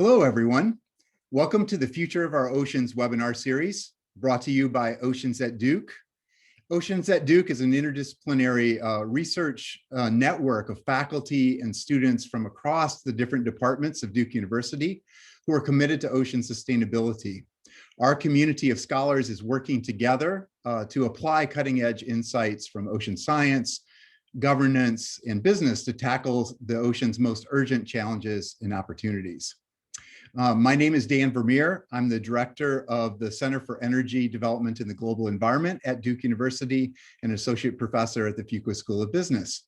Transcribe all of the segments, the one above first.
Hello, everyone. Welcome to the Future of Our Oceans webinar series, brought to you by Oceans at Duke. Oceans at Duke is an interdisciplinary research network of faculty and students from across the different departments of Duke University who are committed to ocean sustainability. Our community of scholars is working together to apply cutting-edge insights from ocean science, governance, and business to tackle the ocean's most urgent challenges and opportunities. My name is Dan Vermeer. I'm the director of the Center for Energy Development in the Global Environment at Duke University and associate professor at the Fuqua School of Business.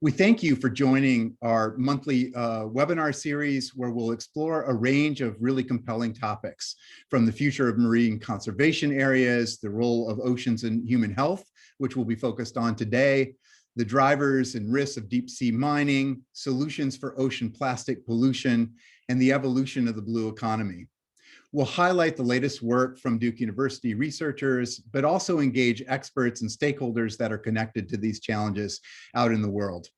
We thank you for joining our monthly webinar series where we'll explore a range of really compelling topics, from the future of marine conservation areas, the role of oceans in human health, which we'll be focused on today, the drivers and risks of deep sea mining, solutions for ocean plastic pollution, and the evolution of the blue economy. We'll highlight the latest work from Duke University researchers, but also engage experts and stakeholders that are connected to these challenges out in the world.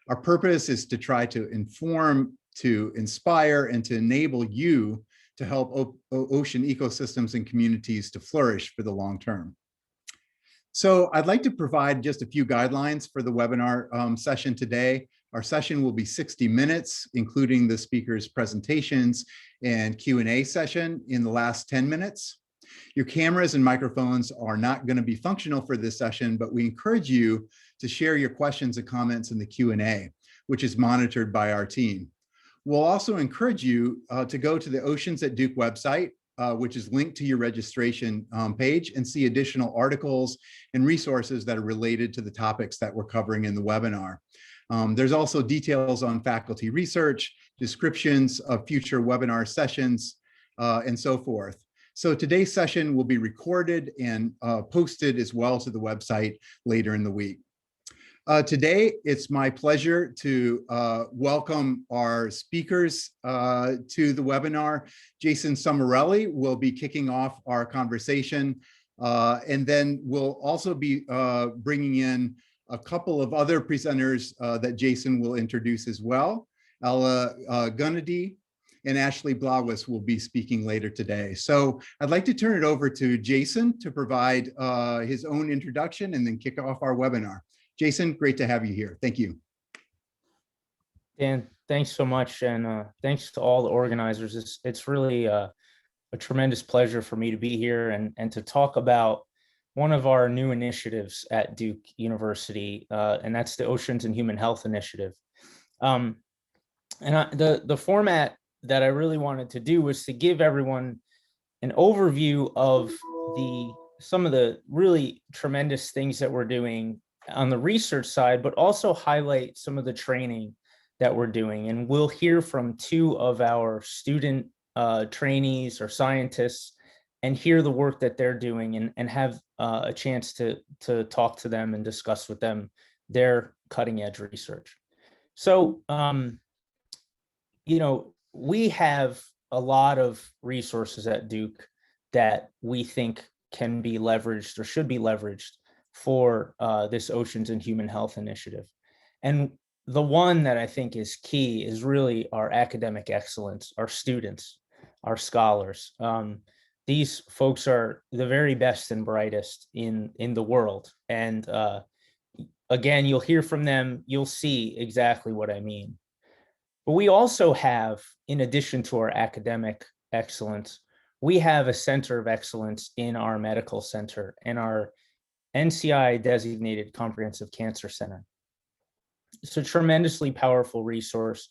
Our purpose is to try to inform, to inspire, and to enable you to help ocean ecosystems and communities to flourish for the long term. So I'd like to provide just a few guidelines for the webinar session today. Our session will be 60 minutes, including the speaker's presentations and Q&A session in the last 10 minutes. Your cameras and microphones are not going to be functional for this session, but we encourage you to share your questions and comments in the Q&A, which is monitored by our team. We'll also encourage you to go to the Oceans at Duke website, which is linked to your registration page, and see additional articles and resources that are related to the topics that we're covering in the webinar. There's also details on faculty research, descriptions of future webinar sessions, and so forth. So today's session will be recorded and posted as well to the website later in the week. Today, it's my pleasure to welcome our speakers to the webinar. Jason Somarelli will be kicking off our conversation, and then we'll also be bringing in a couple of other presenters that Jason will introduce as well. Gennady and Ashley Blaus will be speaking later today. So I'd like to turn it over to Jason to provide his own introduction and then kick off our webinar. Jason, great to have you here. Thank you. Dan, thanks so much. And thanks to all the organizers. It's really a tremendous pleasure for me to be here and to talk about one of our new initiatives at Duke University, and that's the Oceans and Human Health Initiative. The format that I really wanted to do was to give everyone an overview of some of the really tremendous things that we're doing on the research side, but also highlight some of the training that we're doing. And we'll hear from two of our student trainees or scientists and hear the work that they're doing and have a chance to talk to them and discuss with them their cutting edge research. So, we have a lot of resources at Duke that we think can be leveraged or should be leveraged for this Oceans and Human Health Initiative. And the one that I think is key is really our academic excellence, our students, our scholars. These folks are the very best and brightest in the world. And again, you'll hear from them, you'll see exactly what I mean. But we also have, in addition to our academic excellence, we have a center of excellence in our medical center and our NCI designated comprehensive cancer center. It's a tremendously powerful resource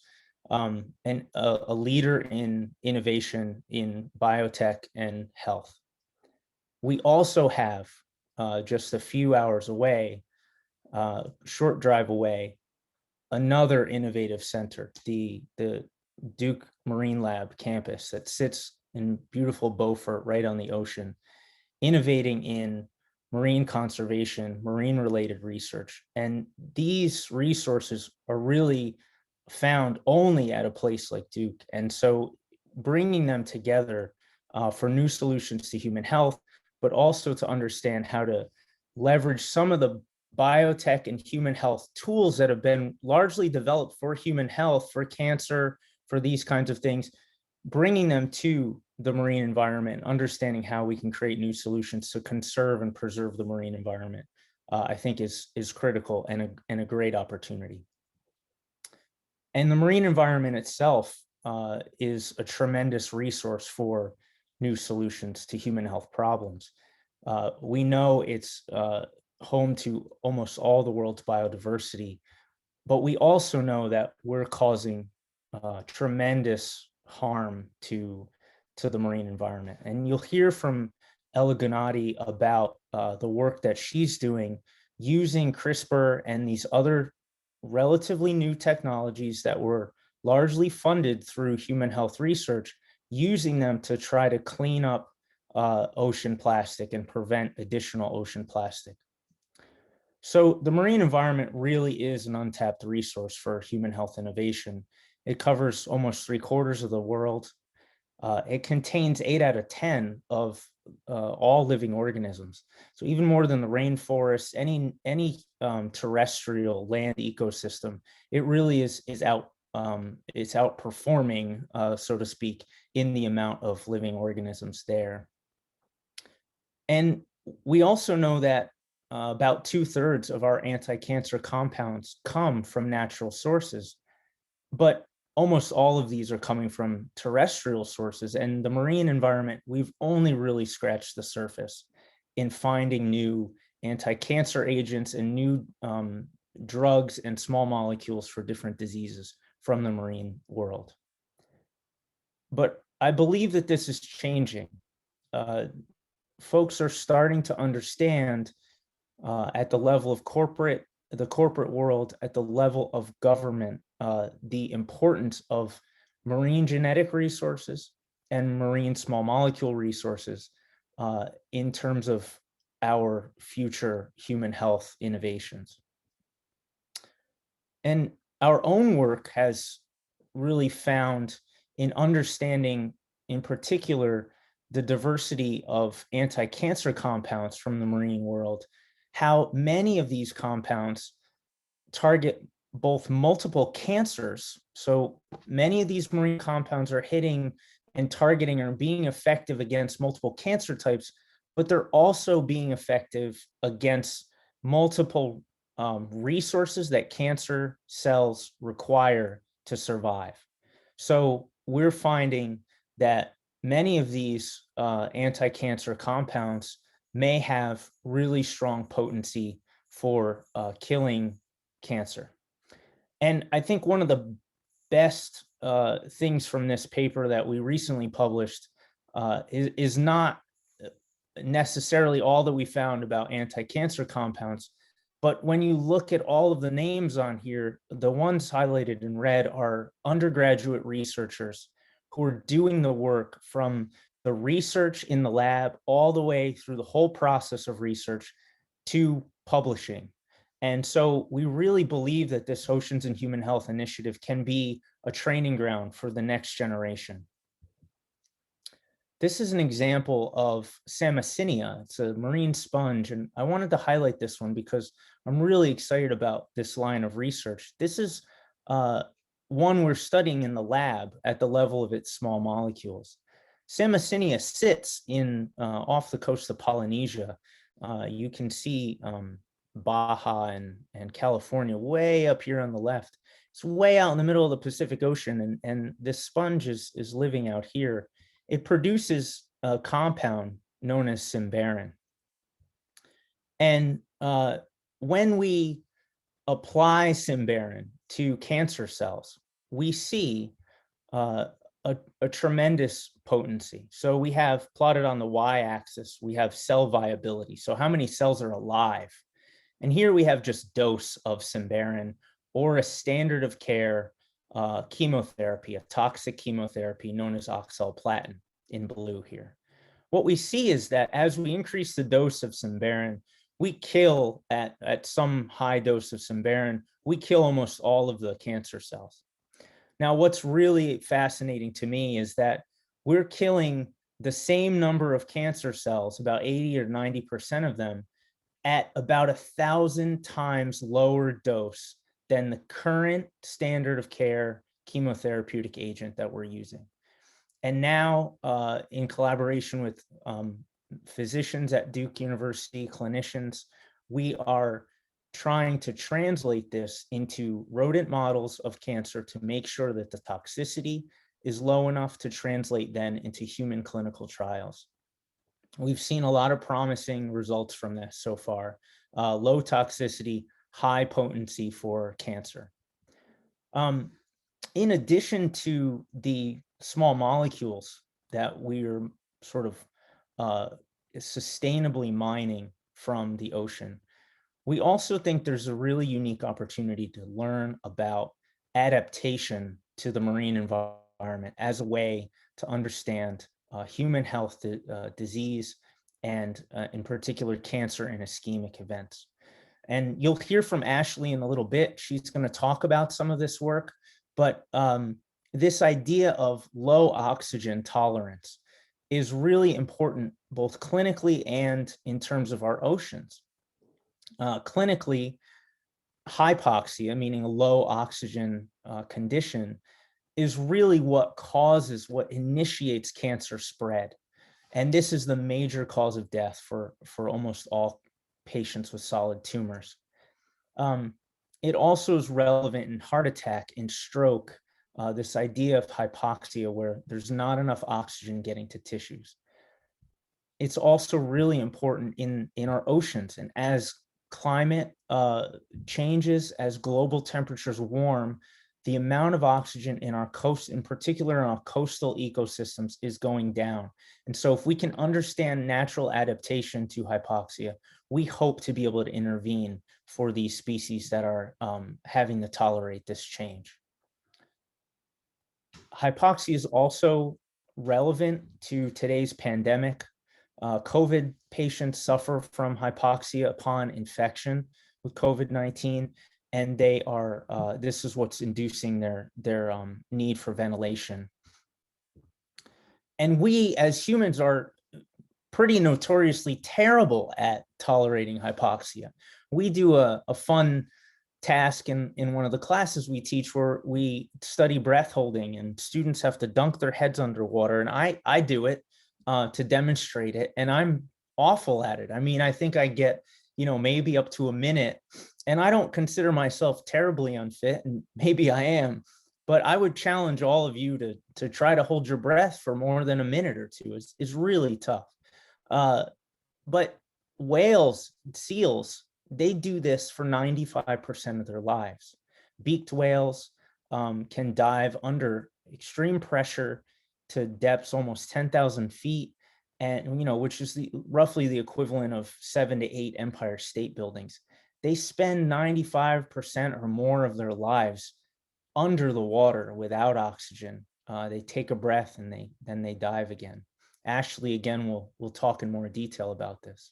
and a leader in innovation in biotech and health. We also have just a few hours away, short drive away, another innovative center, the Duke Marine Lab campus that sits in beautiful Beaufort right on the ocean, innovating in marine conservation, marine related research. And these resources are really found only at a place like Duke. And so bringing them together for new solutions to human health, but also to understand how to leverage some of the biotech and human health tools that have been largely developed for human health, for cancer, for these kinds of things, bringing them to the marine environment, understanding how we can create new solutions to conserve and preserve the marine environment, I think is critical and a great opportunity. And the marine environment itself is a tremendous resource for new solutions to human health problems. We know it's home to almost all the world's biodiversity, but we also know that we're causing tremendous harm to the marine environment. And you'll hear from Ella Gennady about the work that she's doing using CRISPR and these other relatively new technologies that were largely funded through human health research, using them to try to clean up ocean plastic and prevent additional ocean plastic. So the marine environment really is an untapped resource for human health innovation. It covers almost 3/4 of the world. It contains 8 out of 10 of all living organisms. So even more than the rainforest, any terrestrial land ecosystem, it really is it's outperforming, so to speak, in the amount of living organisms there. And we also know that about 2/3 of our anti-cancer compounds come from natural sources, but almost all of these are coming from terrestrial sources. And the marine environment, we've only really scratched the surface in finding new anti-cancer agents and new drugs and small molecules for different diseases from the marine world. But I believe that this is changing. Folks are starting to understand at the level of the corporate world, at the level of government, the importance of marine genetic resources and marine small molecule resources in terms of our future human health innovations. And our own work has really found in understanding, in particular, the diversity of anti-cancer compounds from the marine world, how many of these compounds target both multiple cancers. So many of these marine compounds are hitting and targeting or being effective against multiple cancer types, but they're also being effective against multiple resources that cancer cells require to survive. So we're finding that many of these anti-cancer compounds may have really strong potency for killing cancer. And I think one of the best things from this paper that we recently published is not necessarily all that we found about anti-cancer compounds, but when you look at all of the names on here, the ones highlighted in red are undergraduate researchers who are doing the work from the research in the lab all the way through the whole process of research to publishing. And so we really believe that this Oceans and Human Health initiative can be a training ground for the next generation. This is an example of Samicinia. It's a marine sponge, and I wanted to highlight this one because I'm really excited about this line of research. This is one we're studying in the lab at the level of its small molecules. Samicinia sits in off the coast of Polynesia. You can see Baja and California way up here on the left. It's way out in the middle of the Pacific Ocean, and this sponge is living out here. It produces a compound known as cymberin. And when we apply cymberin to cancer cells, we see a tremendous potency. So we have plotted on the y-axis, we have cell viability. So how many cells are alive? And here we have just dose of cymberin or a standard of care chemotherapy, a toxic chemotherapy known as oxaliplatin in blue here. What we see is that as we increase the dose of cymberin, we kill at some high dose of cymberin, we kill almost all of the cancer cells. Now, what's really fascinating to me is that we're killing the same number of cancer cells, about 80 or 90% of them, at about 1,000 times lower dose than the current standard of care chemotherapeutic agent that we're using. And now, in collaboration with physicians at Duke University, clinicians, we are trying to translate this into rodent models of cancer to make sure that the toxicity is low enough to translate then into human clinical trials. We've seen a lot of promising results from this so far. Low toxicity, high potency for cancer. In addition to the small molecules that we're sort of sustainably mining from the ocean, we also think there's a really unique opportunity to learn about adaptation to the marine environment as a way to understand human health, disease, and in particular cancer and ischemic events. And you'll hear from Ashley in a little bit. She's going to talk about some of this work, but this idea of low oxygen tolerance is really important both clinically and in terms of our oceans. Clinically, hypoxia, meaning a low oxygen condition, is really what initiates cancer spread. And this is the major cause of death for almost all patients with solid tumors. It also is relevant in heart attack and stroke, this idea of hypoxia where there's not enough oxygen getting to tissues. It's also really important in our oceans, and as climate changes, as global temperatures warm, the amount of oxygen in our coast, in particular in our coastal ecosystems, is going down. And so if we can understand natural adaptation to hypoxia, we hope to be able to intervene for these species that are having to tolerate this change. Hypoxia is also relevant to today's pandemic. COVID patients suffer from hypoxia upon infection with COVID-19, and they are, this is what's inducing their need for ventilation. And we as humans are pretty notoriously terrible at tolerating hypoxia. We do a fun task in one of the classes we teach where we study breath holding, and students have to dunk their heads underwater, and I do it to demonstrate it, and I'm awful at it. I mean, I think I get, maybe up to a minute, and I don't consider myself terribly unfit, and maybe I am, but I would challenge all of you to try to hold your breath for more than a minute or two. It's really tough. But whales, seals, they do this for 95% of their lives. Beaked whales can dive under extreme pressure to depths almost 10,000 feet, and which is roughly the equivalent of 7 to 8 Empire State Buildings. They spend 95% or more of their lives under the water without oxygen. They take a breath and then they dive again. Ashley, again, will talk in more detail about this.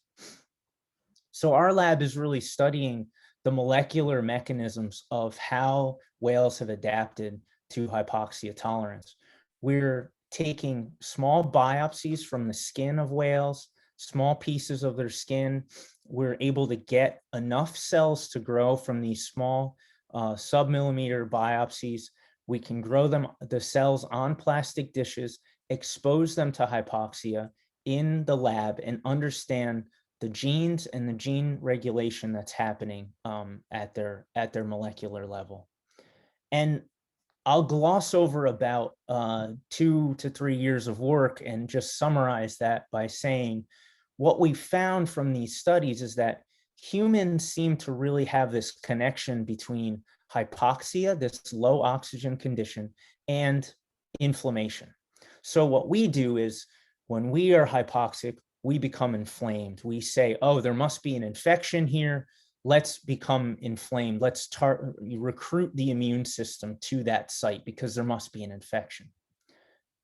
So our lab is really studying the molecular mechanisms of how whales have adapted to hypoxia tolerance. We're taking small biopsies from the skin of whales, small pieces of their skin. We're able to get enough cells to grow from these small sub-millimeter biopsies. We can grow the cells on plastic dishes, expose them to hypoxia in the lab, and understand the genes and the gene regulation that's happening at their molecular level. And I'll gloss over about 2 to 3 years of work and just summarize that by saying what we found from these studies is that humans seem to really have this connection between hypoxia, this low oxygen condition, and inflammation. So what we do is when we are hypoxic, we become inflamed. We say, oh, there must be an infection here. Let's become inflamed. Let's recruit the immune system to that site because there must be an infection.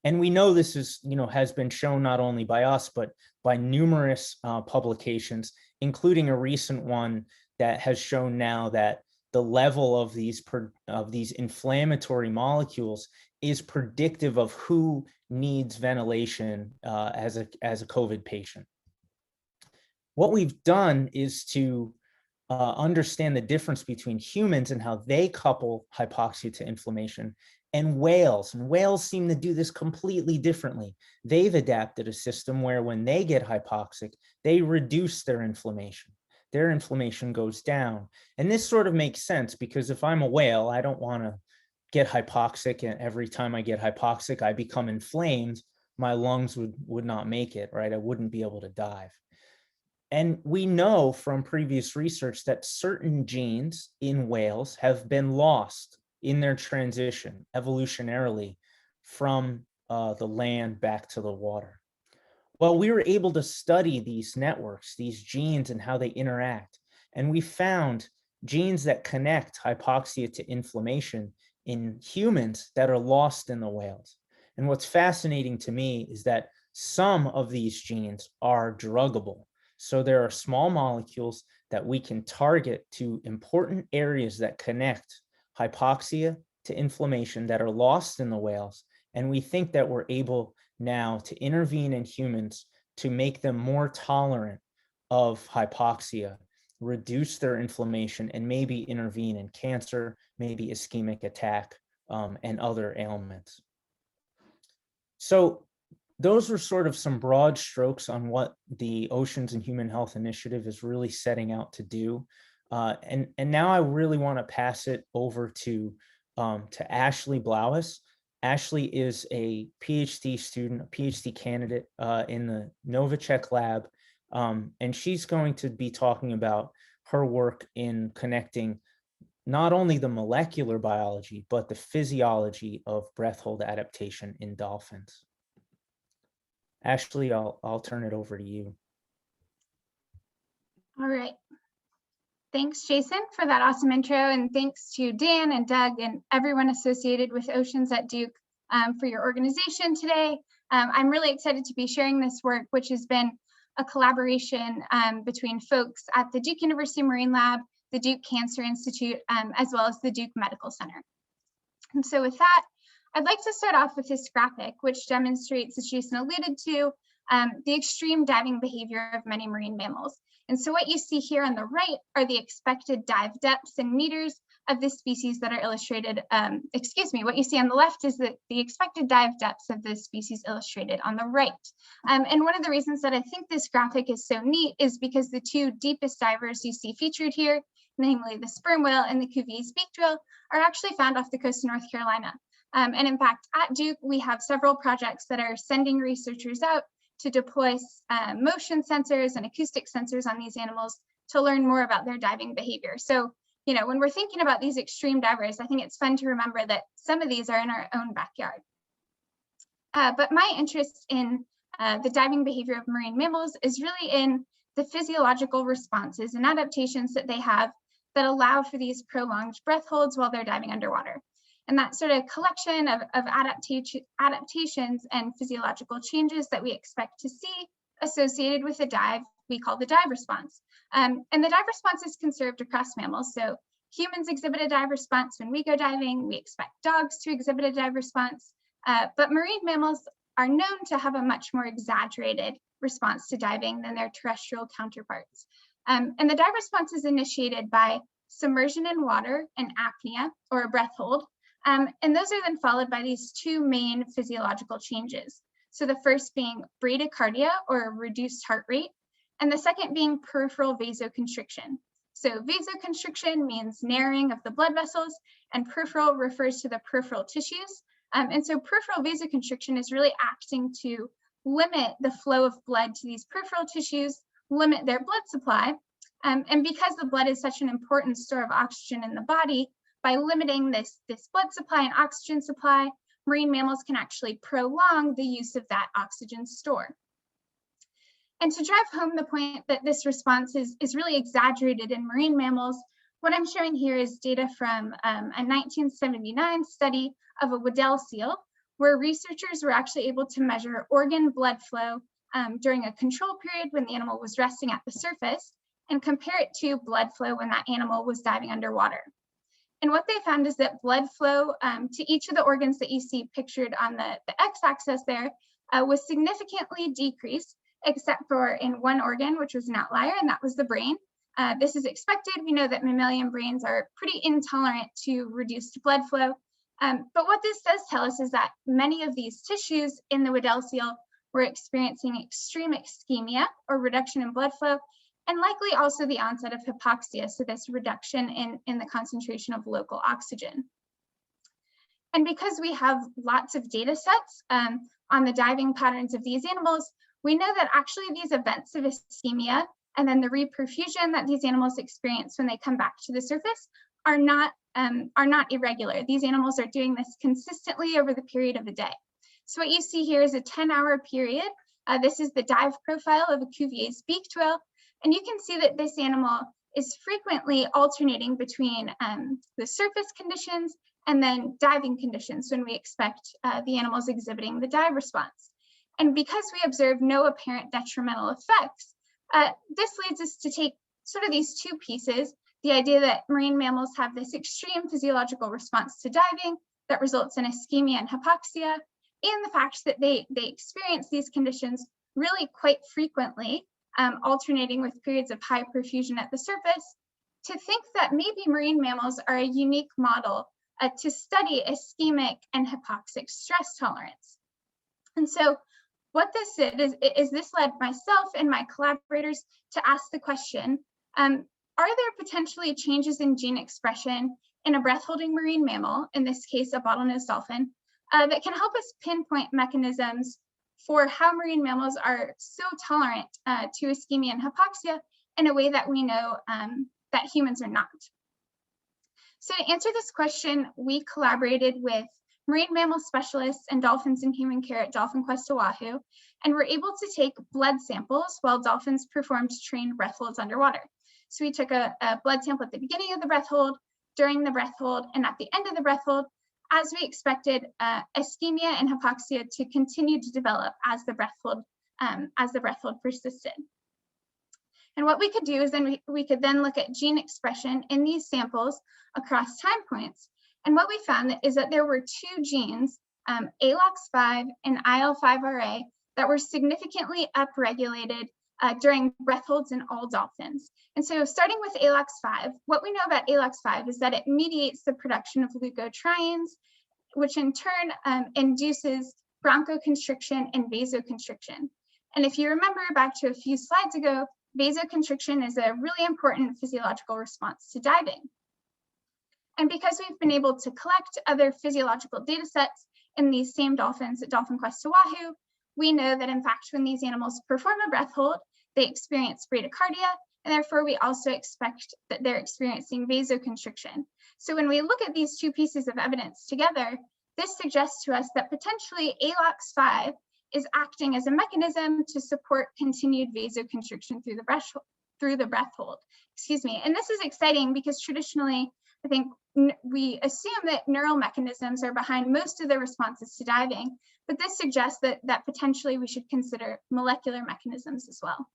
And we know this is, has been shown not only by us, but by numerous publications, including a recent one that has shown now that the level of these inflammatory molecules is predictive of who needs ventilation as a COVID patient. What we've done is to understand the difference between humans and how they couple hypoxia to inflammation and whales. And whales seem to do this completely differently. They've adapted a system where when they get hypoxic, they reduce their inflammation. Their inflammation goes down. And this sort of makes sense because if I'm a whale, I don't want to get hypoxic, and every time I get hypoxic, I become inflamed. My lungs would not make it, right? I wouldn't be able to dive. And we know from previous research that certain genes in whales have been lost in their transition evolutionarily from the land back to the water. Well, we were able to study these networks, these genes, and how they interact. And we found genes that connect hypoxia to inflammation in humans that are lost in the whales. And what's fascinating to me is that some of these genes are druggable. So there are small molecules that we can target to important areas that connect hypoxia to inflammation that are lost in the whales. And we think that we're able now to intervene in humans to make them more tolerant of hypoxia, reduce their inflammation, and maybe intervene in cancer, maybe ischemic attack, and other ailments. So those were sort of some broad strokes on what the Oceans and Human Health Initiative is really setting out to do. And now I really want to pass it over to Ashley Blaus. Ashley is a PhD student, a PhD candidate in the Novacek lab, and she's going to be talking about her work in connecting not only the molecular biology, but the physiology of breath hold adaptation in dolphins. Ashley, I'll turn it over to you. All right. Thanks, Jason, for that awesome intro, and thanks to Dan and Doug and everyone associated with Oceans at Duke for your organization today. I'm really excited to be sharing this work, which has been a collaboration between folks at the Duke University Marine Lab, the Duke Cancer Institute, as well as the Duke Medical Center. And so with that, I'd like to start off with this graphic, which demonstrates, as Jason alluded to, the extreme diving behavior of many marine mammals. And so what you see here on the right are the expected dive depths in meters of this species that are illustrated, what you see on the left is the expected dive depths of this species illustrated on the right. And one of the reasons that I think this graphic is so neat is because the two deepest divers you see featured here, namely the sperm whale and the Cuvier's beaked whale, are actually found off the coast of North Carolina. And in fact, at Duke, we have several projects that are sending researchers out to deploy motion sensors and acoustic sensors on these animals to learn more about their diving behavior. So, you know, when we're thinking about these extreme divers, I think it's fun to remember that some of these are in our own backyard. But my interest in the diving behavior of marine mammals is really in the physiological responses and adaptations that they have that allow for these prolonged breath holds while they're diving underwater. And that sort of collection of adaptations and physiological changes that we expect to see associated with a dive, we call the dive response. And the dive response is conserved across mammals. So humans exhibit a dive response when we go diving. We expect dogs to exhibit a dive response. But marine mammals are known to have a much more exaggerated response to diving than their terrestrial counterparts. And the dive response is initiated by submersion in water and apnea, or a breath hold. And those are then followed by these two main physiological changes. So the first being bradycardia, or reduced heart rate, and the second being peripheral vasoconstriction. So vasoconstriction means narrowing of the blood vessels, and peripheral refers to the peripheral tissues. And so peripheral vasoconstriction is really acting to limit the flow of blood to these peripheral tissues, limit their blood supply. And because the blood is such an important store of oxygen in the body, by limiting this blood supply and oxygen supply, marine mammals can actually prolong the use of that oxygen store. And to drive home the point that this response is really exaggerated in marine mammals, what I'm showing here is data from a 1979 study of a Weddell seal, where researchers were actually able to measure organ blood flow during a control period when the animal was resting at the surface, and compare it to blood flow when that animal was diving underwater. And what they found is that blood flow to each of the organs that you see pictured on the x-axis there was significantly decreased, except for in one organ, which was an outlier, and that was the brain. This is expected. We know that mammalian brains are pretty intolerant to reduced blood flow. But what this does tell us is that many of these tissues in the Weddell seal were experiencing extreme ischemia or reduction in blood flow, and likely also the onset of hypoxia, so this reduction in the concentration of local oxygen. And because we have lots of data sets on the diving patterns of these animals, we know that actually these events of ischemia and then the reperfusion that these animals experience when they come back to the surface are not irregular. These animals are doing this consistently over the period of a day. So what you see here is a 10-hour period. This is the dive profile of a Cuvier's beaked whale. And you can see that this animal is frequently alternating between the surface conditions and then diving conditions when we expect the animals exhibiting the dive response. And because we observe no apparent detrimental effects, this leads us to take sort of these two pieces, the idea that marine mammals have this extreme physiological response to diving that results in ischemia and hypoxia, and the fact that they experience these conditions really quite frequently, alternating with periods of high perfusion at the surface, to think that maybe marine mammals are a unique model to study ischemic and hypoxic stress tolerance. And so what this is this led myself and my collaborators to ask the question, are there potentially changes in gene expression in a breath-holding marine mammal, in this case a bottlenose dolphin, that can help us pinpoint mechanisms for how marine mammals are so tolerant to ischemia and hypoxia in a way that we know that humans are not? So to answer this question, we collaborated with marine mammal specialists and dolphins in human care at Dolphin Quest Oahu, and were able to take blood samples while dolphins performed trained breath holds underwater. So we took a blood sample at the beginning of the breath hold, during the breath hold, and at the end of the breath hold, as we expected ischemia and hypoxia to continue to develop as the breath hold persisted. And what we could do is then we could then look at gene expression in these samples across time points. And what we found is that there were two genes, ALOX5 and IL5RA, that were significantly upregulated during breath holds in all dolphins. And so starting with ALOX5, what we know about ALOX5 is that it mediates the production of leukotrienes, which in turn induces bronchoconstriction and vasoconstriction. And if you remember back to a few slides ago, vasoconstriction is a really important physiological response to diving. And because we've been able to collect other physiological data sets in these same dolphins at Dolphin Quest Oahu, we know that in fact, when these animals perform a breath hold, they experience bradycardia, and therefore we also expect that they're experiencing vasoconstriction. So when we look at these two pieces of evidence together, this suggests to us that potentially ALOX5 is acting as a mechanism to support continued vasoconstriction through the breath hold. And this is exciting because traditionally, I think we assume that neural mechanisms are behind most of the responses to diving, but this suggests that potentially we should consider molecular mechanisms as well.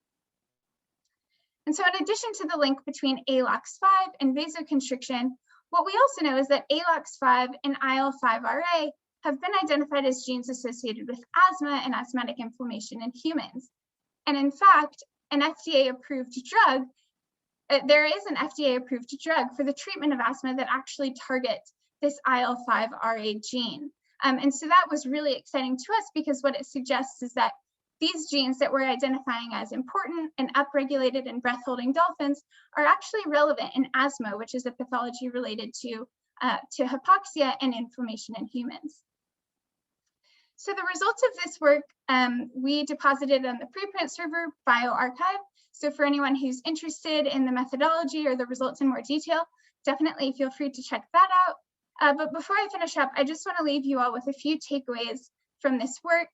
And so in addition to the link between ALOX5 and vasoconstriction, what we also know is that ALOX5 and IL5RA have been identified as genes associated with asthma and asthmatic inflammation in humans. And in fact, an FDA-approved drug, there is an FDA-approved drug for the treatment of asthma that actually targets this IL5RA gene. And so that was really exciting to us because what it suggests is that these genes that we're identifying as important and upregulated in breath-holding dolphins are actually relevant in asthma, which is a pathology related to hypoxia and inflammation in humans. So the results of this work we deposited on the preprint server bioRxiv. So for anyone who's interested in the methodology or the results in more detail, definitely feel free to check that out. But before I finish up, I just want to leave you all with a few takeaways from this work,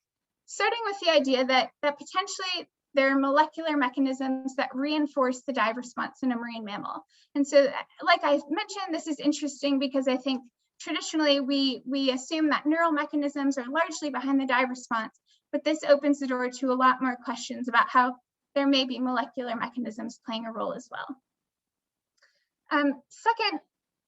starting with the idea that potentially there are molecular mechanisms that reinforce the dive response in a marine mammal. And so, like I mentioned, this is interesting because I think traditionally we assume that neural mechanisms are largely behind the dive response, but this opens the door to a lot more questions about how there may be molecular mechanisms playing a role as well. Second,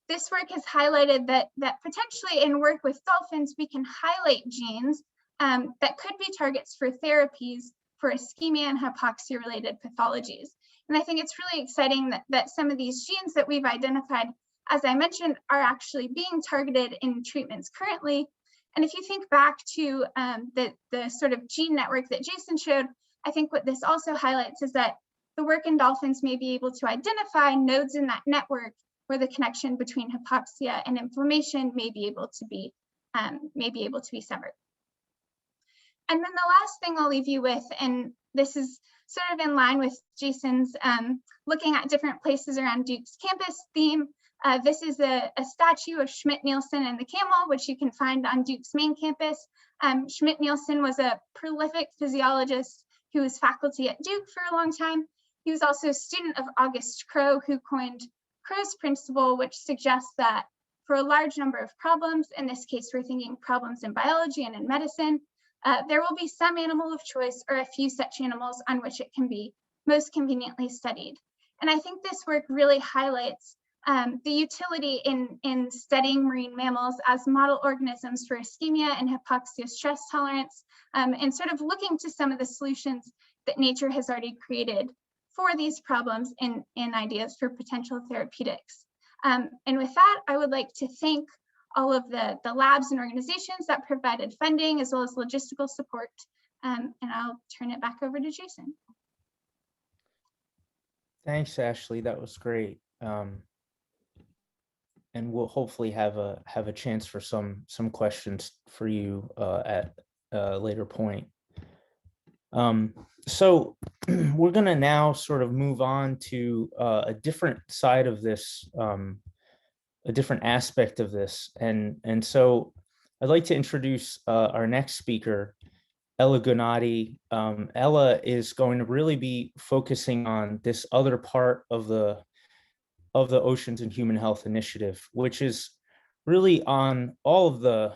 this work has highlighted that potentially in work with dolphins, we can highlight genes that could be targets for therapies for ischemia and hypoxia related pathologies. And I think it's really exciting that some of these genes that we've identified, as I mentioned, are actually being targeted in treatments currently. And if you think back to the sort of gene network that Jason showed, I think what this also highlights is that the work in dolphins may be able to identify nodes in that network where the connection between hypoxia and inflammation may be able to be severed. And then the last thing I'll leave you with, and this is sort of in line with Jason's looking at different places around Duke's campus theme. This is a statue of Schmidt-Nielsen and the camel, which you can find on Duke's main campus. Schmidt-Nielsen was a prolific physiologist who was faculty at Duke for a long time. He was also a student of August Crowe, who coined Crowe's principle, which suggests that for a large number of problems, in this case, we're thinking problems in biology and in medicine, there will be some animal of choice or a few such animals on which it can be most conveniently studied. And I think this work really highlights the utility in studying marine mammals as model organisms for ischemia and hypoxia stress tolerance, and sort of looking to some of the solutions that nature has already created for these problems in ideas for potential therapeutics. And with that, I would like to thank all of the labs and organizations that provided funding as well as logistical support. And I'll turn it back over to Jason. Thanks, Ashley. That was great. And we'll hopefully have a chance for some questions for you at a later point. So we're going to now sort of move on to a different side of this, a different aspect of this. And so I'd like to introduce our next speaker, Ella Gennady. Ella is going to really be focusing on this other part of the Oceans and Human Health Initiative, which is really on all of the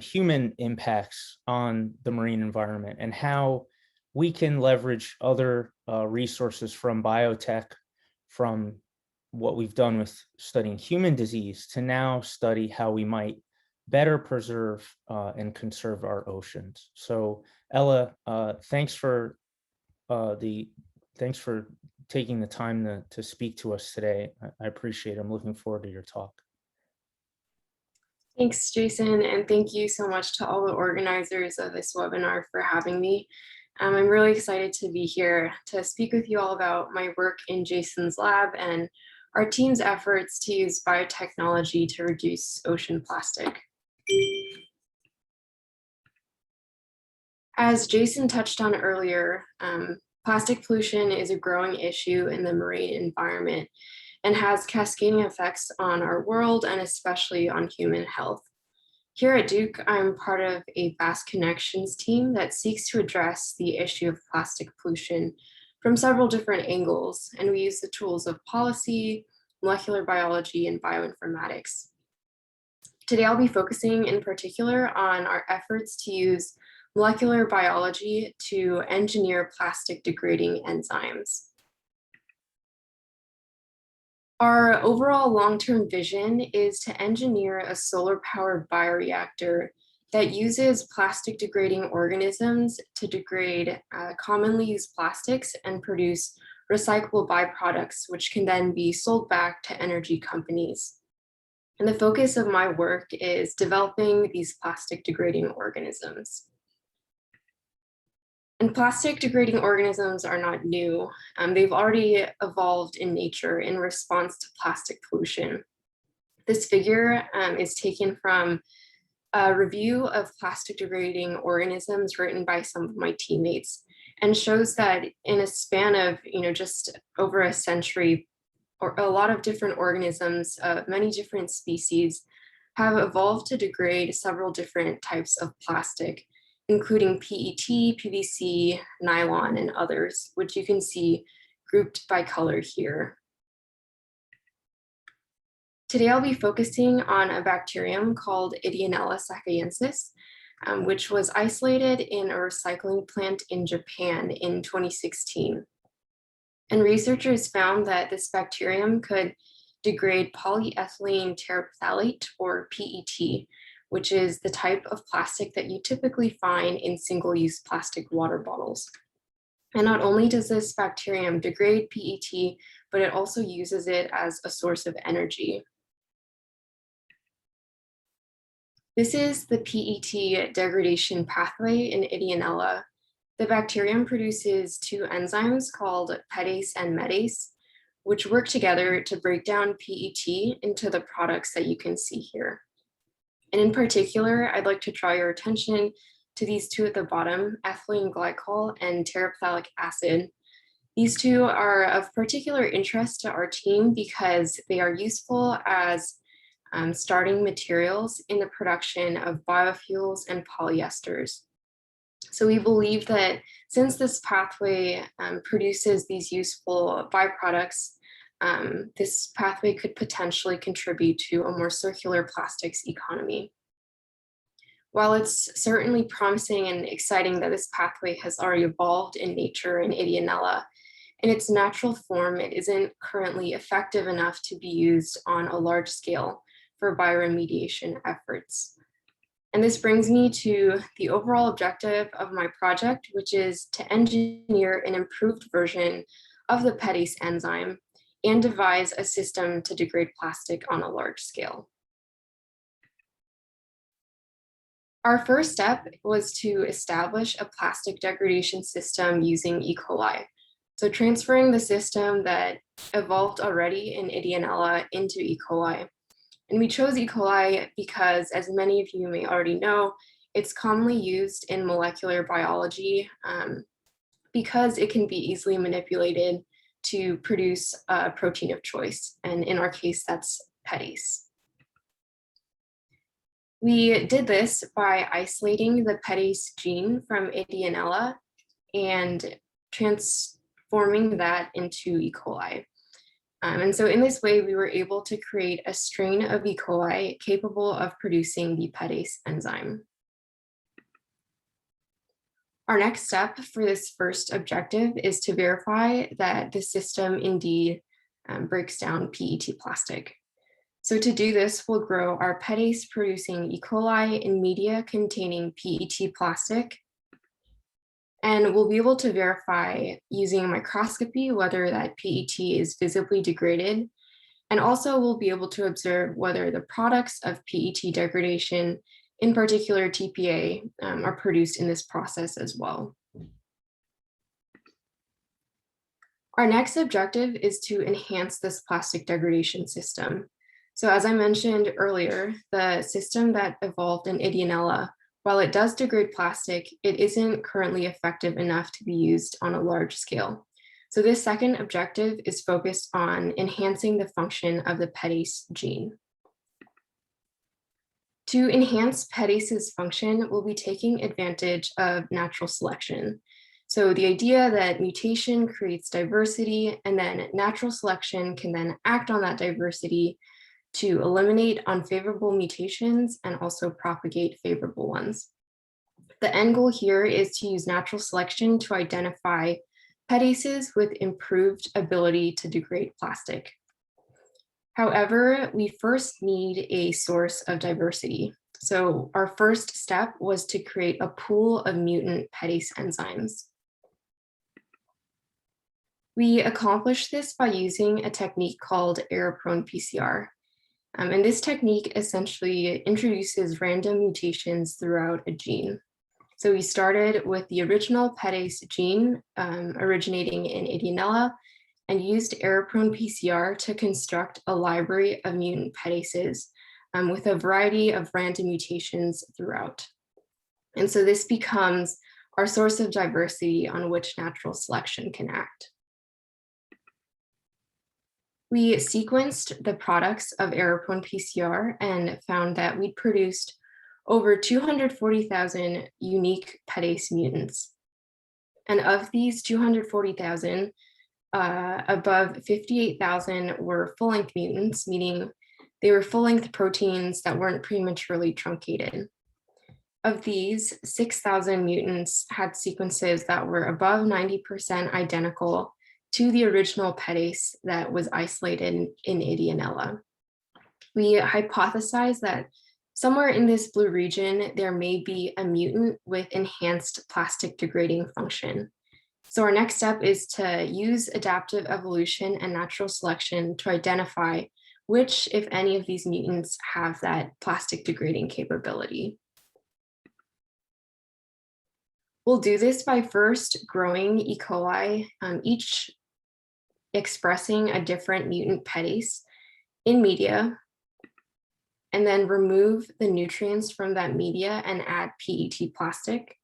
human impacts on the marine environment and how we can leverage other resources from biotech, from what we've done with studying human disease to now study how we might better preserve and conserve our oceans. So Ella, thanks for taking the time to speak to us today. I appreciate it. I'm looking forward to your talk. Thanks, Jason, and thank you so much to all the organizers of this webinar for having me. I'm really excited to be here to speak with you all about my work in Jason's lab and our team's efforts to use biotechnology to reduce ocean plastic. As Jason touched on earlier, plastic pollution is a growing issue in the marine environment and has cascading effects on our world and especially on human health. Here at Duke, I'm part of a vast connections team that seeks to address the issue of plastic pollution from several different angles, and we use the tools of policy, molecular biology, and bioinformatics. Today, I'll be focusing in particular on our efforts to use molecular biology to engineer plastic degrading enzymes. Our overall long-term vision is to engineer a solar-powered bioreactor that uses plastic degrading organisms to degrade commonly used plastics and produce recyclable byproducts, which can then be sold back to energy companies. And the focus of my work is developing these plastic degrading organisms. And plastic degrading organisms are not new. They've already evolved in nature in response to plastic pollution. This figure is taken from a review of plastic degrading organisms written by some of my teammates and shows that in a span of just over a century, or a lot of different organisms of many different species have evolved to degrade several different types of plastic, including PET, PVC, nylon, and others, which you can see grouped by color here. Today, I'll be focusing on a bacterium called Idionella Sacchaensis, which was isolated in a recycling plant in Japan in 2016. And researchers found that this bacterium could degrade polyethylene terephthalate, or PET, which is the type of plastic that you typically find in single-use plastic water bottles. And not only does this bacterium degrade PET, but it also uses it as a source of energy. This is the PET degradation pathway in Idionella. The bacterium produces two enzymes called PETase and METase, which work together to break down PET into the products that you can see here. And in particular, I'd like to draw your attention to these two at the bottom, ethylene glycol and terephthalic acid. These two are of particular interest to our team because they are useful as starting materials in the production of biofuels and polyesters. So we believe that since this pathway produces these useful byproducts, this pathway could potentially contribute to a more circular plastics economy. While it's certainly promising and exciting that this pathway has already evolved in nature in Idionella, in its natural form, it isn't currently effective enough to be used on a large scale for bioremediation efforts. And this brings me to the overall objective of my project, which is to engineer an improved version of the PETase enzyme and devise a system to degrade plastic on a large scale. Our first step was to establish a plastic degradation system using E. coli. So transferring the system that evolved already in Idionella into E. coli. And we chose E. coli because, as many of you may already know, it's commonly used in molecular biology because it can be easily manipulated to produce a protein of choice. And in our case, that's PETase. We did this by isolating the PETase gene from Idionella and transforming that into E. coli. And so in this way, we were able to create a strain of E. coli capable of producing the PETase enzyme. Our next step for this first objective is to verify that the system indeed breaks down PET plastic. So to do this, we'll grow our PETase producing E. coli in media containing PET plastic. And we'll be able to verify using a microscopy whether that PET is visibly degraded. And also we'll be able to observe whether the products of PET degradation, in particular TPA, are produced in this process as well. Our next objective is to enhance this plastic degradation system. So as I mentioned earlier, the system that evolved in Idionella, while it does degrade plastic, it isn't currently effective enough to be used on a large scale. So this second objective is focused on enhancing the function of the PETase gene. To enhance PETase's function, we'll be taking advantage of natural selection. So the idea that mutation creates diversity and then natural selection can then act on that diversity to eliminate unfavorable mutations and also propagate favorable ones. The end goal here is to use natural selection to identify PETases with improved ability to degrade plastic. However, we first need a source of diversity. So our first step was to create a pool of mutant PETase enzymes. We accomplished this by using a technique called error-prone PCR. And this technique essentially introduces random mutations throughout a gene. So we started with the original PETase gene originating in Idionella and used error-prone PCR to construct a library of mutant PETases with a variety of random mutations throughout. And so this becomes our source of diversity on which natural selection can act. We sequenced the products of error-prone PCR and found that we'd produced over 240,000 unique PETase mutants. And of these 240,000, above 58,000 were full-length mutants, meaning they were full-length proteins that weren't prematurely truncated. Of these, 6,000 mutants had sequences that were above 90% identical to the original PETase that was isolated in Idionella. We hypothesized that somewhere in this blue region, there may be a mutant with enhanced plastic degrading function. So our next step is to use adaptive evolution and natural selection to identify which, if any, of these mutants have that plastic degrading capability. We'll do this by first growing E. coli, each expressing a different mutant PETase in media, and then remove the nutrients from that media and add PET plastic.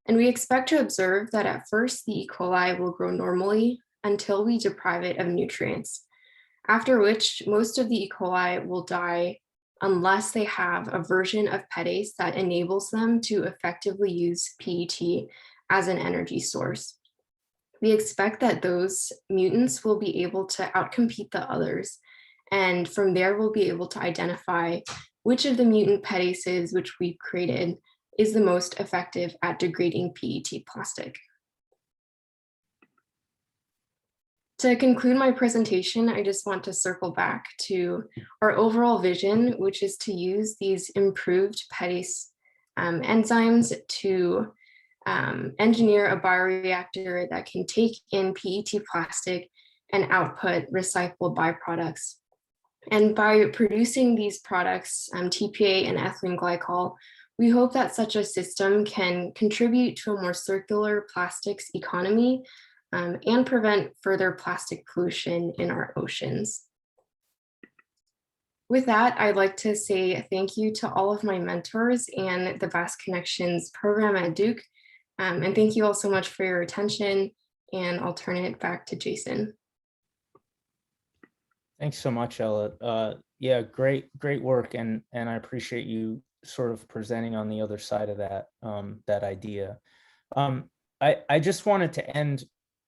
And we expect to observe that at first the E. coli will grow normally until we deprive it of nutrients, after which most of the E. coli will die unless they have a version of PETase that enables them to effectively use PET as an energy source. We expect that those mutants will be able to outcompete the others, and from there we'll be able to identify which of the mutant PETases which we've created is the most effective at degrading PET plastic. To conclude my presentation, I just want to circle back to our overall vision, which is to use these improved PETase enzymes to engineer a bioreactor that can take in PET plastic and output recycled byproducts. And by producing these products, TPA and ethylene glycol, we hope that such a system can contribute to a more circular plastics economy and prevent further plastic pollution in our oceans. With that, I'd like to say thank you to all of my mentors and the Vast Connections program at Duke. And thank you all so much for your attention, and I'll turn it back to Jason. Thanks so much, Ella. Yeah, great work, and I appreciate you sort of presenting on the other side of that that idea. I just wanted to end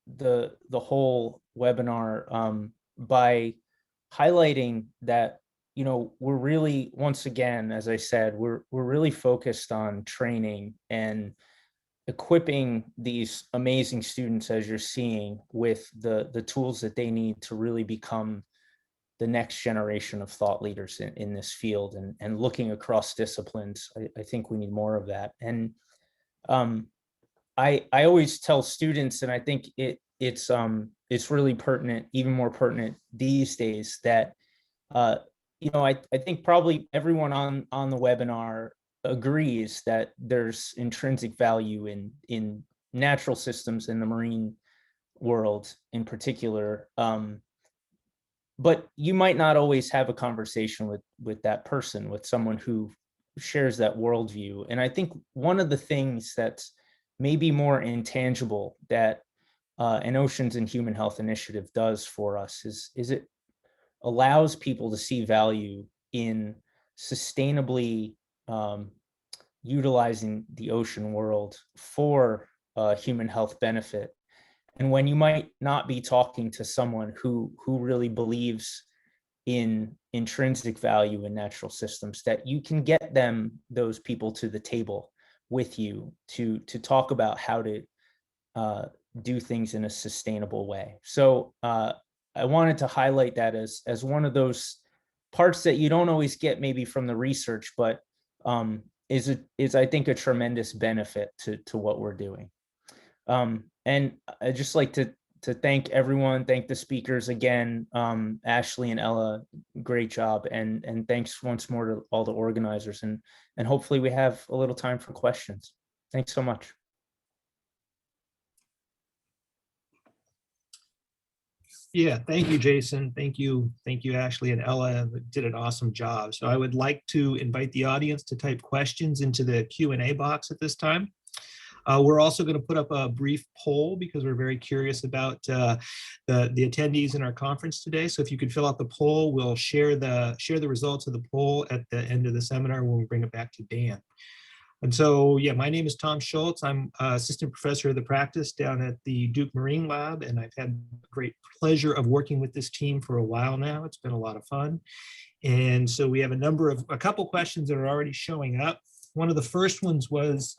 the whole webinar by highlighting that, you know, we're really, once again, as I said, we're really focused on training and equipping these amazing students, as you're seeing, with the tools that they need to really become the next generation of thought leaders in this field, and looking across disciplines. I think we need more of that. And I always tell students, and I think it's really pertinent, even more pertinent these days, that you know, I think probably everyone on the webinar agrees that there's intrinsic value in natural systems in the marine world in particular. But you might not always have a conversation with that person, with someone who shares that worldview. And I think one of the things that's maybe more intangible that an Oceans and Human Health initiative does for us is it allows people to see value in sustainably utilizing the ocean world for human health benefit. And when you might not be talking to someone who really believes in intrinsic value in natural systems, that you can get those people to the table with you to talk about how to do things in a sustainable way. So I wanted to highlight that as one of those parts that you don't always get maybe from the research, but is I think a tremendous benefit to what we're doing. And I'd just like to thank everyone, thank the speakers again, Ashley and Ella, great job, and thanks once more to all the organizers, and hopefully we have a little time for questions. Thanks so much. Yeah, thank you, Jason. Thank you, Ashley and Ella. Did an awesome job. So I would like to invite the audience to type questions into the Q&A box at this time. We're also going to put up a brief poll because we're very curious about the attendees in our conference today. So if you could fill out the poll, we'll share the results of the poll at the end of the seminar when we bring it back to Dan. And so, yeah, my name is Tom Schultz. I'm assistant professor of the practice down at the Duke Marine Lab, and I've had the great pleasure of working with this team for a while now. It's been a lot of fun. And so we have a couple questions that are already showing up. One of the first ones was,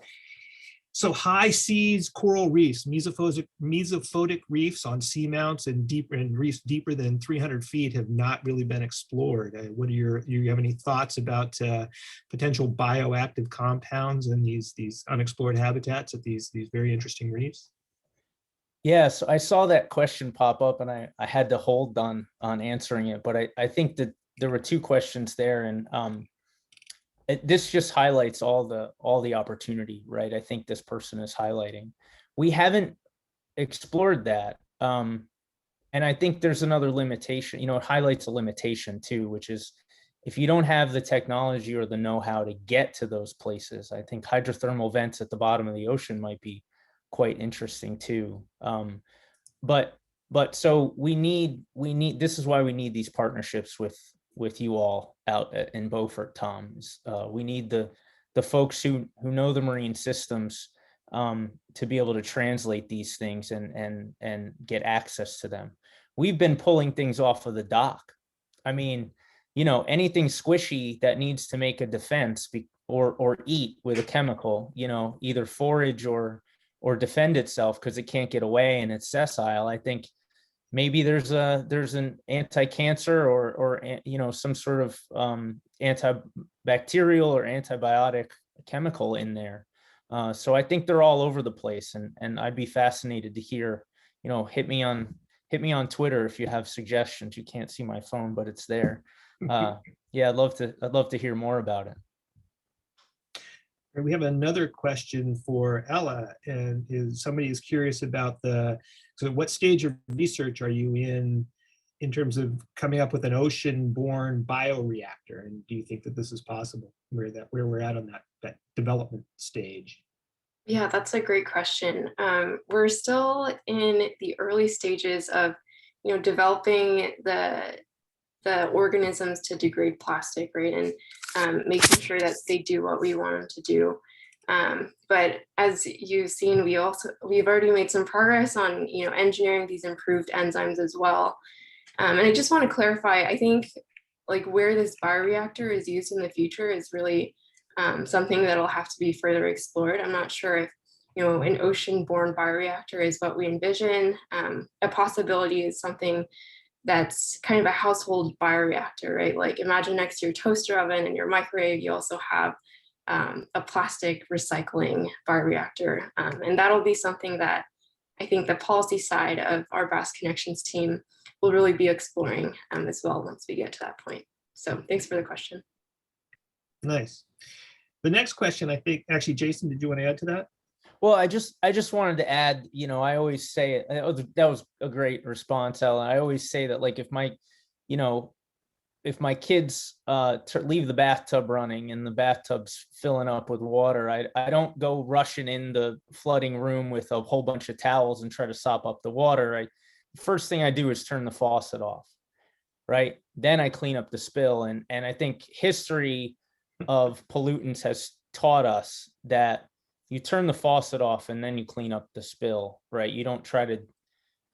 so high seas coral reefs, mesophotic reefs on seamounts and reefs deeper than 300 feet have not really been explored. Do you have any thoughts about potential bioactive compounds in these unexplored habitats at these very interesting reefs? Yeah, so I saw that question pop up and I had to hold on answering it, but I think that there were two questions there, and this just highlights all the opportunity, right? I think this person is highlighting. We haven't explored that. And I think there's another limitation, it highlights a limitation too, which is if you don't have the technology or the know-how to get to those places, I think hydrothermal vents at the bottom of the ocean might be quite interesting too. But so we need, this is why we need these partnerships with you all out in Beaufort, Tom. We need the folks who know the marine systems to be able to translate these things and get access to them. We've been pulling things off of the dock. I mean, anything squishy that needs to make a defense or eat with a chemical, either forage or defend itself because it can't get away and it's sessile. I think maybe there's an anti-cancer or some sort of antibacterial or antibiotic chemical in there. So I think they're all over the place, and I'd be fascinated to hear, hit me on Twitter if you have suggestions. You can't see my phone, but it's there. Yeah, I'd love to hear more about it. And we have another question for Ella, and somebody is curious about so what stage of research are you in terms of coming up with an ocean-borne bioreactor? And do you think that this is possible, where we're at on that development stage? Yeah, that's a great question. We're still in the early stages of, developing the organisms to degrade plastic, right? And making sure that they do what we want them to do. But as you've seen, we've already made some progress on, engineering these improved enzymes as well. And I just want to clarify, I think like where this bioreactor is used in the future is really something that'll have to be further explored. I'm not sure if, an ocean-borne bioreactor is what we envision. A possibility is something that's kind of a household bioreactor, right? Like imagine next to your toaster oven and your microwave, you also have a plastic recycling bioreactor. And that'll be something that I think the policy side of our Bass Connections team will really be exploring as well once we get to that point. So thanks for the question. Nice. The next question, I think, actually, Jason, did you want to add to that? Well, I just wanted to add, I always say it, that was a great response, Ellen. I always say that, like, if my kids leave the bathtub running and the bathtub's filling up with water, I don't go rushing in the flooding room with a whole bunch of towels and try to sop up the water. First thing I do is turn the faucet off, right? Then I clean up the spill. And I think history of pollutants has taught us that you turn the faucet off and then you clean up the spill, right? You don't try to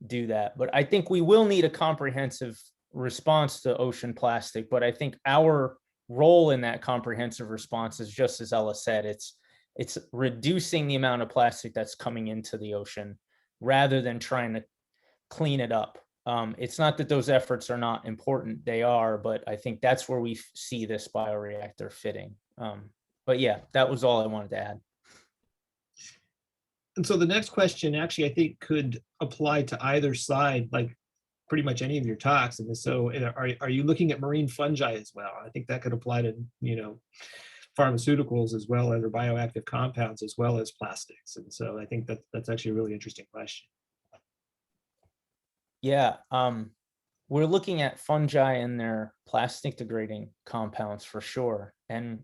do that. But I think we will need a comprehensive response to ocean plastic. But I think our role in that comprehensive response is just as Ella said, it's reducing the amount of plastic that's coming into the ocean rather than trying to clean it up. It's not that those efforts are not important, they are, but I think that's where we see this bioreactor fitting. But yeah, that was all I wanted to add. And so the next question actually, I think, could apply to either side, like pretty much any of your talks. And so are you looking at marine fungi as well? I think that could apply to, pharmaceuticals as well as, or bioactive compounds as well as plastics. And so I think that's actually a really interesting question. Yeah, we're looking at fungi and their plastic degrading compounds for sure. And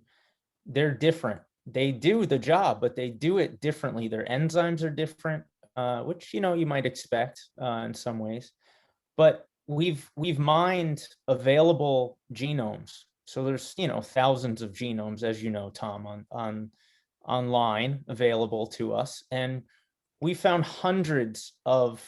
they're different. They do the job, but they do it differently. Their enzymes are different, which, you might expect in some ways. But we've mined available genomes. So there's, thousands of genomes, as you know, Tom, online available to us. And we found hundreds of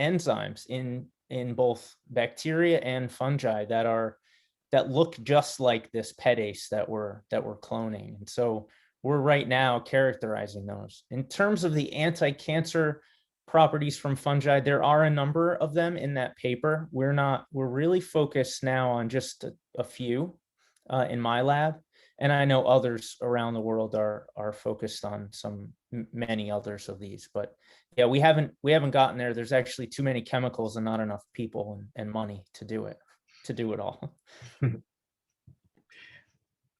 enzymes in both bacteria and fungi that look just like this PETase that we're cloning. And so we're right now characterizing those. In terms of the anti-cancer properties from fungi, there are a number of them in that paper. We're really focused now on just a few in my lab. And I know others around the world are focused on many others of these, but yeah, we haven't gotten there. There's actually too many chemicals and not enough people and money to do it all.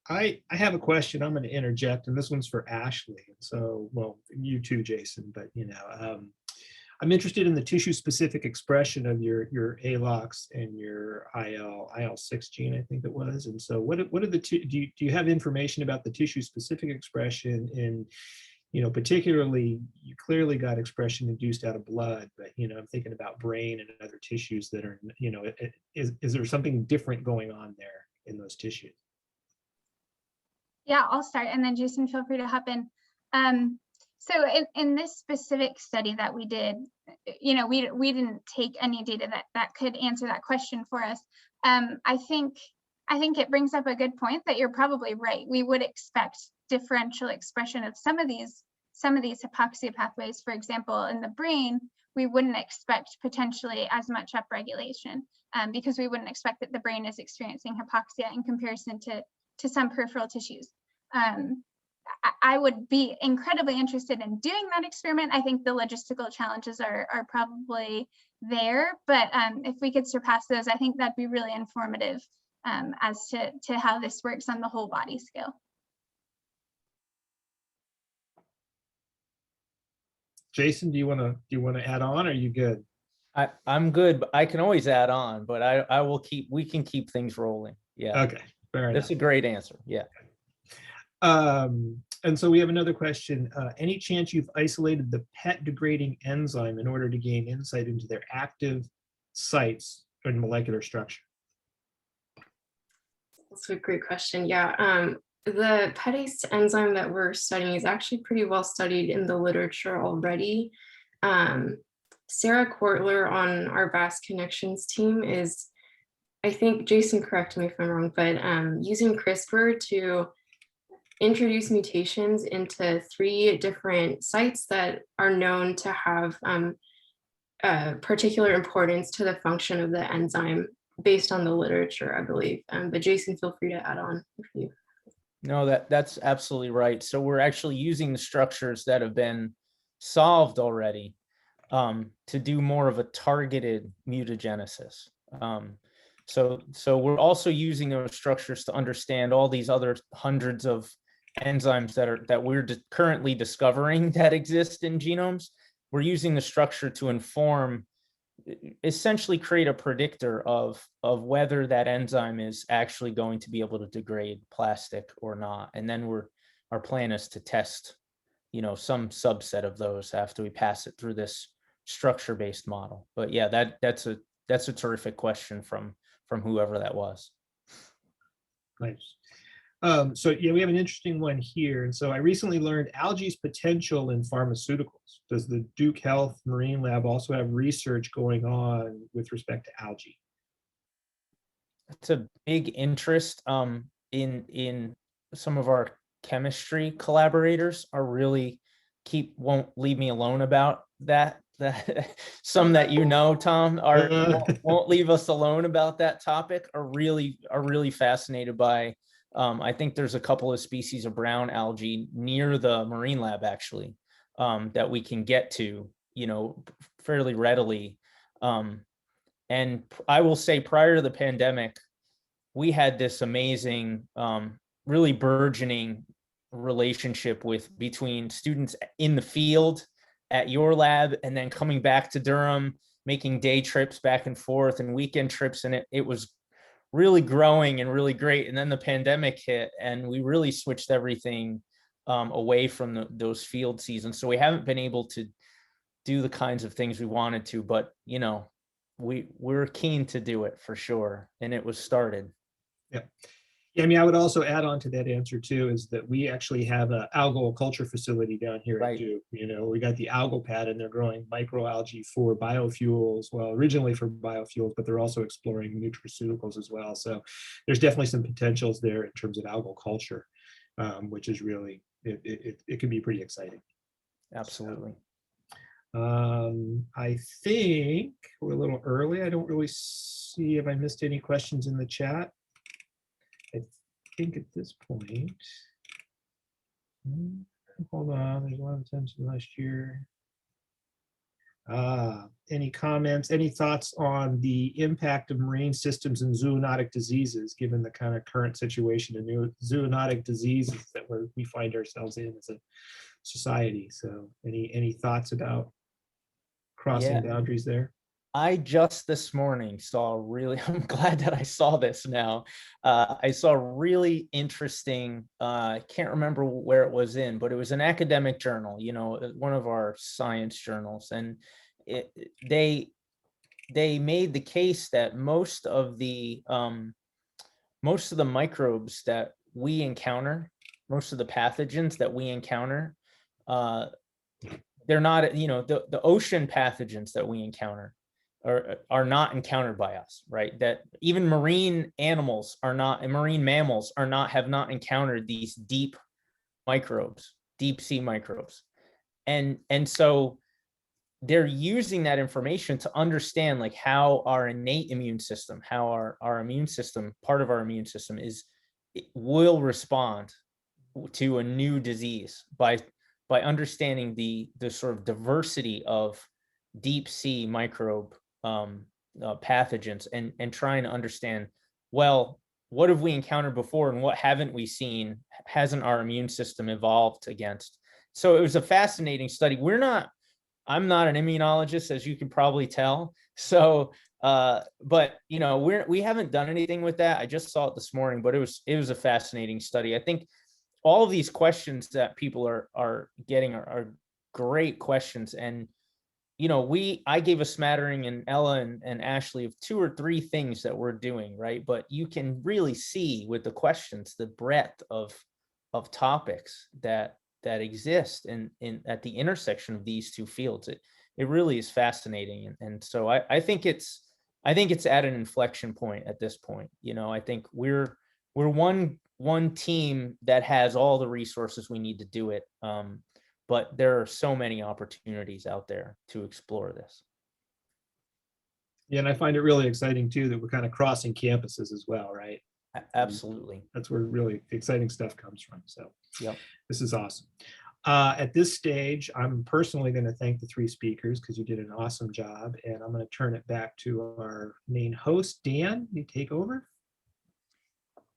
I have a question. I'm going to interject, and this one's for Ashley. So, well, you too, Jason, but I'm interested in the tissue-specific expression of your ALOX and your IL-6 gene, I think it was. And so, what are the do you have information about the tissue-specific expression in, particularly you clearly got expression induced out of blood, but I'm thinking about brain and other tissues that are, is there something different going on there in those tissues? Yeah, I'll start, and then Jason, feel free to hop in. So in this specific study that we did, we didn't take any data that could answer that question for us. I think it brings up a good point that you're probably right. We would expect differential expression of some of these hypoxia pathways. For example, in the brain, we wouldn't expect potentially as much upregulation because we wouldn't expect that the brain is experiencing hypoxia in comparison to some peripheral tissues. I would be incredibly interested in doing that experiment. I think the logistical challenges are probably there, but if we could surpass those, I think that'd be really informative as to how this works on the whole body scale. Jason, do you want to add on? Or are you good? I'm good, but I can always add on, but we can keep things rolling. Yeah. Okay, fair enough. That's a great answer. Yeah. And so we have another question. Any chance you've isolated the PET degrading enzyme in order to gain insight into their active sites and molecular structure? That's a great question. Yeah, the PETase enzyme that we're studying is actually pretty well studied in the literature already. Sarah Kortler on our VAS Connections team is, I think, Jason, correct me if I'm wrong, but using CRISPR to introduce mutations into 3 different sites that are known to have particular importance to the function of the enzyme based on the literature, I believe. But Jason, feel free to add on if you. No, that's absolutely right. So we're actually using the structures that have been solved already to do more of a targeted mutagenesis. So we're also using those structures to understand all these other hundreds of enzymes that we're currently discovering that exist in genomes. We're using the structure to inform, essentially create a predictor of whether that enzyme is actually going to be able to degrade plastic or not. And then our plan is to test, some subset of those after we pass it through this structure-based model. But yeah, that's a terrific question from whoever that was. Nice. So yeah, we have an interesting one here. And so I recently learned algae's potential in pharmaceuticals. Does the Duke Health Marine Lab also have research going on with respect to algae? It's a big interest in some of our chemistry collaborators are really won't leave me alone about that. Some that Tom, won't leave us alone about that topic, are really fascinated by. I think there's a couple of species of brown algae near the Marine Lab actually that we can get to, fairly readily. And I will say, prior to the pandemic, we had this amazing, really burgeoning relationship between students in the field at your lab and then coming back to Durham, making day trips back and forth and weekend trips. And it was really growing and really great. And then the pandemic hit and we really switched everything away from those field seasons. So we haven't been able to do the kinds of things we wanted to, but we're keen to do it for sure. And it was started. Yeah. Yeah, I mean, I would also add on to that answer too, is that we actually have an algal culture facility down here at Duke. We got the algal pad and they're growing microalgae for biofuels. Well, originally for biofuels, but they're also exploring nutraceuticals as well. So there's definitely some potentials there in terms of algal culture, which is really, it can be pretty exciting. Absolutely. I think we're a little early. I don't really see if I missed any questions in the chat. think at this point, hold on, there's a lot of attention last year. Any comments, any thoughts on the impact of marine systems and zoonotic diseases, given the kind of current situation and new zoonotic diseases that we find ourselves in as a society? So any thoughts about crossing boundaries there? I just this morning saw really, I'm glad that I saw this now. I saw a really interesting, I can't remember where it was in, but it was an academic journal, you know, one of our science journals. And they made the case that most of the microbes that we encounter, most of the pathogens that we encounter, they're not, you know, the ocean pathogens that we encounter are not encountered by us, right? That even marine animals are not, and marine mammals are not, have not encountered these deep microbes, deep sea microbes. And so they're using that information to understand like how our innate immune system, how our immune system, part of our immune system will respond to a new disease by understanding the sort of diversity of deep sea microbe pathogens and trying to understand, well, what have we encountered before and what haven't we seen? Hasn't our immune system evolved against? So it was a fascinating study. I'm not an immunologist, as you can probably tell. So, but you know, we haven't done anything with that. I just saw it this morning, but it was a fascinating study. I think all of these questions that people are getting are great questions. And you know, I gave a smattering, and Ella and Ashley, of 2 or 3 things that we're doing, right? But you can really see with the questions the breadth of topics that exist in at the intersection of these 2 fields. It really is fascinating, and so I think it's at an inflection point at this point. You know, I think we're one team that has all the resources we need to do it. But there are so many opportunities out there to explore this. Yeah, and I find it really exciting too that we're kind of crossing campuses as well, right? Absolutely. That's where really exciting stuff comes from. So yep. This is awesome. At this stage, I'm personally going to thank the 3 speakers because you did an awesome job. And I'm going to turn it back to our main host, Dan. You take over.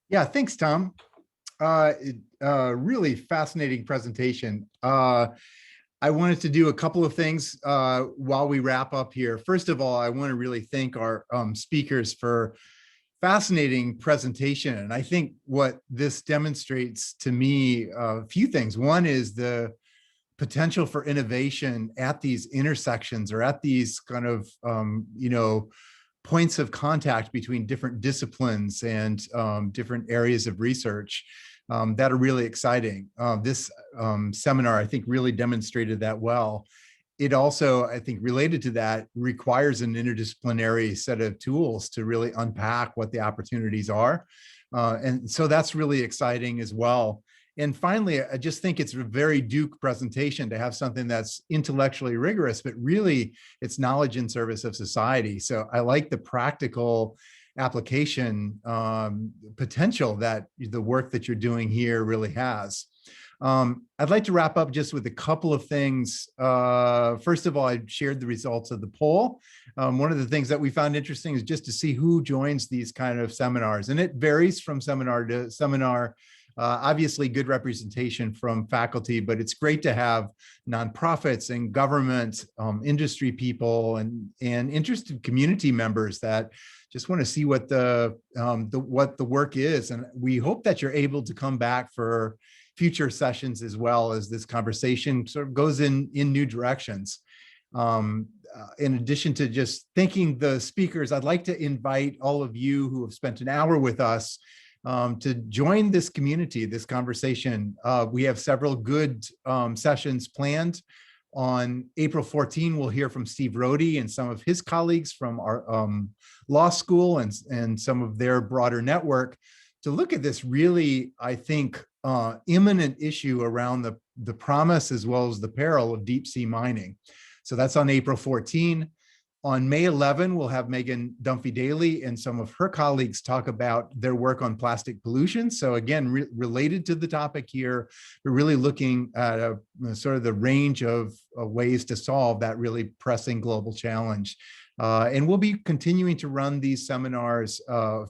Yeah, thanks, Tom. Really fascinating presentation. I wanted to do a couple of things while we wrap up here. First of all, I want to really thank our speakers for fascinating presentation. And I think what this demonstrates to me a few things. One is the potential for innovation at these intersections or at these kind of, you know, points of contact between different disciplines and different areas of research that are really exciting. This seminar, I think, really demonstrated that well. It also, I think, related to that, requires an interdisciplinary set of tools to really unpack what the opportunities are. And so that's really exciting as well. And finally, I just think it's a very Duke presentation to have something that's intellectually rigorous, but really it's knowledge in service of society. So I like the practical application potential that the work that you're doing here really has. I'd like to wrap up just with a couple of things. First of all, I shared the results of the poll. One of the things that we found interesting is just to see who joins these kind of seminars, and it varies from seminar to seminar. Obviously good representation from faculty, but it's great to have nonprofits and government, industry people, and interested community members that just want to see what the work is. And we hope that you're able to come back for future sessions as well, as this conversation sort of goes in new directions. In addition to just thanking the speakers, I'd like to invite all of you who have spent an hour with us to join this community, this conversation. We have several good sessions planned. On April 14, we'll hear from Steve Rohde and some of his colleagues from our law school and some of their broader network to look at this really, I think, imminent issue around the promise as well as the peril of deep sea mining. So that's on April 14. On May 11, we'll have Megan Dunphy-Daly and some of her colleagues talk about their work on plastic pollution. So again, related to the topic here, we're really looking at sort of the range of ways to solve that really pressing global challenge. And we'll be continuing to run these seminars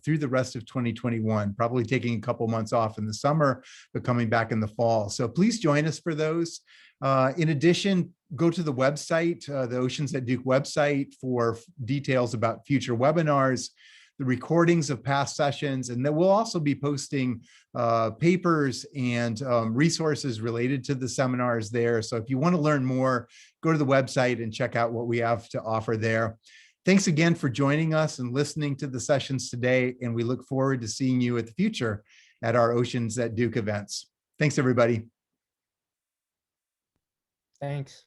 through the rest of 2021, probably taking a couple months off in the summer, but coming back in the fall. So please join us for those. In addition, go to the website, the Oceans at Duke website, for details about future webinars, the recordings of past sessions, and then we'll also be posting papers and resources related to the seminars there. So if you want to learn more, go to the website and check out what we have to offer there. Thanks again for joining us and listening to the sessions today, and we look forward to seeing you at the future at our Oceans at Duke events. Thanks, everybody. Thanks.